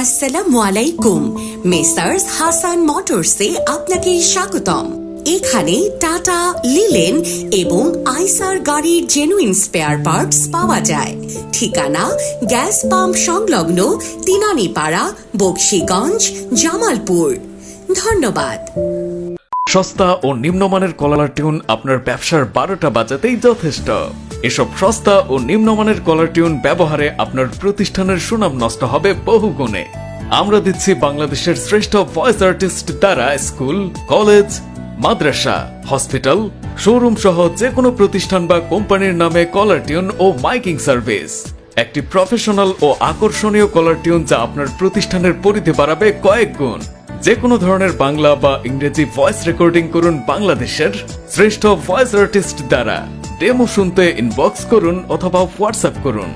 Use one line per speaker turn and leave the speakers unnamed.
আসসালামু আলাইকুম। মেসার্স হাসান মোটরসে আপনাকে স্বাগতম। এখানে টাটা, লিলেন এবং আইসার গাড়ির জেনুইন স্পেয়ার পার্টস পাওয়া যায়। ঠিকানা গ্যাস পাম্প সংলগ্ন তিনানীপাড়া, বকশীগঞ্জ, জামালপুর। ধন্যবাদ।
সস্তা ও নিম্নমানের কলার টিউন আপনার ব্যবসার 12টা বাজাতেই যথেষ্ট। এসব সস্তা ও নিম্নমানের কলার টিউন ব্যবহারে আপনার প্রতিষ্ঠানের সুনাম নষ্ট হবে বহু গুণে। আমরা দিচ্ছি বাংলাদেশের শ্রেষ্ঠ ভয়েস আর্টিস্ট দ্বারা স্কুল, কলেজ, মাদ্রাসা, হসপিটাল, শোরুম সহ যে কোনো প্রতিষ্ঠান বা কোম্পানির নামে কলার টিউন ও মাইকিং সার্ভিস। একটি প্রফেশনাল ও আকর্ষণীয় কলার টিউন যা আপনার প্রতিষ্ঠানের পরিধি বাড়াবে কয়েক গুণ। যে কোনো ধরনের বাংলা বা ইংরেজি ভয়েস রেকর্ডিং করুন বাংলাদেশের শ্রেষ্ঠ ভয়েস আর্টিস্ট দ্বারা। ডেমো শুনতে ইনবক্স করুন অথবা হোয়াটসঅ্যাপ করুন।